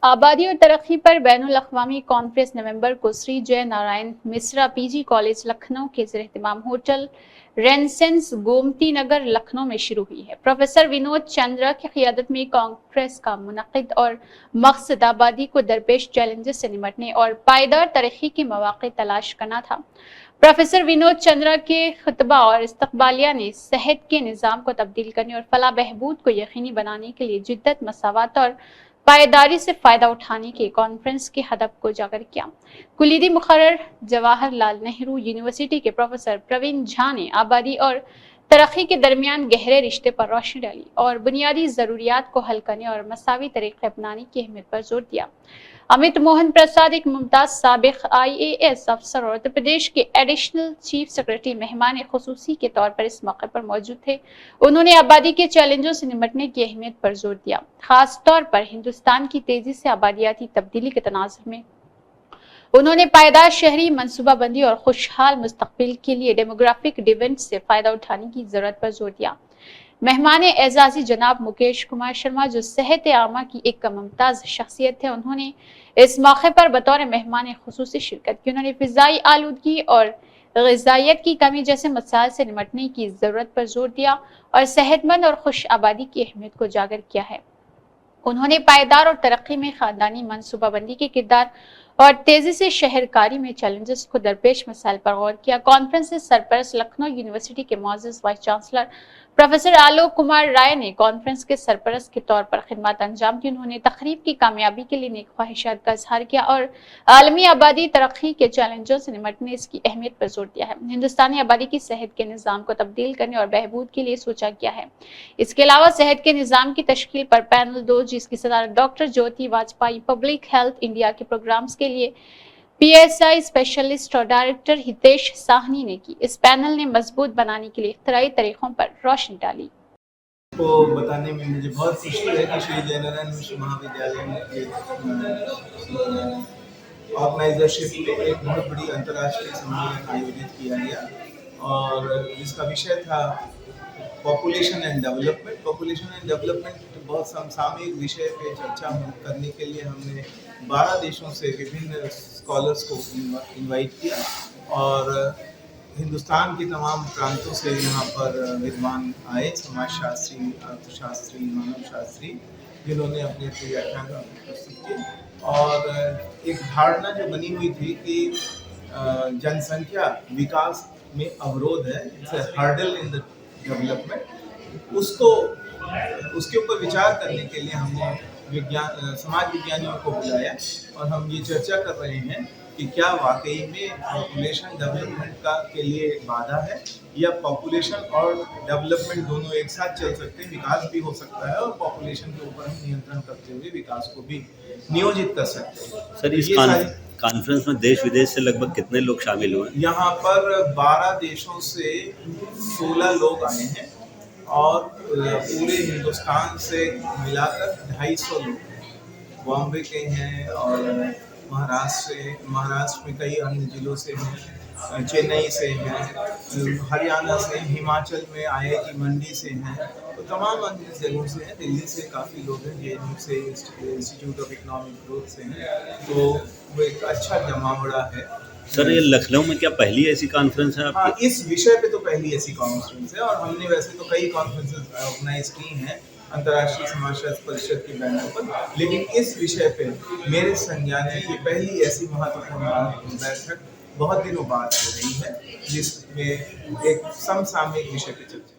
आबादी और तरक्की पर बैनुल-अक़वामी कॉन्फ्रेंस नवंबर को श्री जय नारायण मिश्रा पीजी कॉलेज लखनऊ के ज़ेर-एहतमाम होटल रेनेसेंस गोमती नगर लखनऊ में शुरू हुई है। प्रोफेसर विनोद चंद्रा की क़ियादत में कॉन्फ्रेंस का मुनक़िद और मकसद आबादी को दरपेश चैलेंजेस से निपटने और पायदार तरक्की के मौक़े तलाश करना था। प्रोफेसर विनोद चंद्रा के खुतबा और इस्तक़बालिया ने सेहत के निज़ाम को तब्दील करने और फलाह बहबूद को यकीनी बनाने के लिए जिद्दत, मसावत और पायदारी से फ़ायदा उठाने के कॉन्फ्रेंस के हदफ को उजागर किया। कुलीदी मुक़र्रर जवाहरलाल नेहरू यूनिवर्सिटी के प्रोफेसर प्रवीण झा ने आबादी और तरक्की के दरमियान गहरे रिश्ते पर रोशनी डाली और बुनियादी ज़रूरियात को हल करने और मसावी तरीक़े अपनाने की अहमियत पर जोर दिया। अमित मोहन प्रसाद एक मुमताज़ साबिक़ IAS अफसर और उत्तर प्रदेश के एडिशनल चीफ सेक्रेटरी मेहमान ख़ुसूसी के तौर पर इस मौके पर मौजूद थे। उन्होंने आबादी के चैलेंजों से निपटने की अहमियत पर जोर दिया, खास तौर पर हिंदुस्तान की तेजी से आबादियाती तब्दीली के तनाज़ुर में। उन्होंने पायदार शहरी मनसूबाबंदी और खुशहाल मुस्तकबिल के लिए डेमोग्राफिक डिविडेंड से फ़ायदा उठाने की ज़रूरत पर जोर दिया। मेहमान एजाज़ी जनाब मुकेश कुमार शर्मा, जो सेहत आमा की एक मुमताज़ शख्सियत थे, उन्होंने इस मौके पर बतौर मेहमान ख़ुसूसी शिरकत की। उन्होंने फ़िज़ाई आलूदगी और ग़िज़ाइयत की कमी जैसे मसाइल से निपटने की ज़रूरत पर जोर दिया और सेहतमंद और खुश आबादी की अहमियत को उजागर किया है। उन्होंने पायदार और तरक्की में ख़ानदानी मनसूबाबंदी के किरदार और तेजी से शहरकारी में चैलेंजेस को दरपेश मसाइल पर गौर किया। कॉन्फ्रेंस से सरपरस्त लखनऊ यूनिवर्सिटी के मौजूद vice chancellor professor Alok Kumar Rai ने कॉन्फ्रेंस के सरपरस्त के तौर पर खिदमत अंजाम दी। उन्होंने तकरीब की कामयाबी के लिए नेक ख्वाहिशात का इजहार किया और आलमी आबादी तरक्की के चैलेंजों से निपटने इसकी अहमियत पर जोर दिया है। हिंदुस्तानी आबादी की सेहत के निज़ाम को तब्दील करने और बहबूद के लिए सोचा गया है। इसके अलावा सेहत के निज़ाम की तश्कील पर पैनल 2, जिसकी सदारत डॉक्टर ज्योति वाजपेयी पब्लिक हेल्थ इंडिया के प्रोग्राम्स के लिए PSI स्पेशलिस्ट और डायरेक्टर हितेश साहनी ने की। इस पैनल ने मजबूत बनाने के लिए इख्तराई तरीकों पर रोशनी डाली। को बताने में मुझे बहुत खुशी है कि श्री जय नारायण मिश्र महाविद्यालय में ऑर्गेनाइजरशिप में एक बहुत बड़ी अंतर्राष्ट्रीय सम्मेलन आयोजित किया गया और जिसका विषय था population and development. Population and development बहुत समसामयिक विषय पे चर्चा करने के लिए हमने 12 देशों से विभिन्न स्कॉलर्स को इनवाइट किया और हिंदुस्तान के तमाम प्रांतों से यहाँ पर विद्वान आए, समाजशास्त्री, अर्थशास्त्री, मानव शास्त्री, जिन्होंने अपने अपने व्याख्यान प्रस्तुत किए। और एक धारणा जो बनी हुई थी कि जनसंख्या विकास में अवरोध है, it's a hurdle in the development, उसके ऊपर विचार करने के लिए हमने समाज विज्ञानियों को बुलाया और हम ये चर्चा कर रहे हैं कि क्या वाकई में पॉपुलेशन डेवलपमेंट के लिए बाधा है या पॉपुलेशन और डेवलपमेंट दोनों एक साथ चल सकते हैं, विकास भी हो सकता है और पॉपुलेशन के ऊपर हम नियंत्रण करते हुए विकास को भी नियोजित कर सकते हैं। सर, इस कॉन्फ्रेंस में देश विदेश से लगभग कितने लोग शामिल हुए? यहाँ पर 12 देशों से 16 लोग आए हैं और पूरे हिंदुस्तान से मिलाकर 250 लोग बॉम्बे के हैं और महाराष्ट्र में कई अन्य जिलों से हैं, चेन्नई से हैं, हरियाणा से, हिमाचल में IIT मंडी से हैं, तो तमाम अन्य जगहों से हैं, दिल्ली से काफ़ी लोग हैं, JNU से, इंस्टीट्यूट ऑफ इकोनॉमिक ग्रोथ से हैं, तो वो एक अच्छा जमावड़ा है। सर, ये लखनऊ में क्या पहली ऐसी कॉन्फ्रेंस है आपकी? हाँ, इस विषय पे तो पहली ऐसी कॉन्फ्रेंस है और हमने वैसे तो कई कॉन्फ्रेंसेस ऑर्गेनाइज की हैं अंतर्राष्ट्रीय समाजशास्त्र परिषद के बैनर पर, लेकिन इस विषय पे मेरे संज्ञान में ये पहली ऐसी महत्वपूर्ण बैठक बहुत दिनों बाद हो रही है जिसमें एक समसामयिक विषय पे चर्चा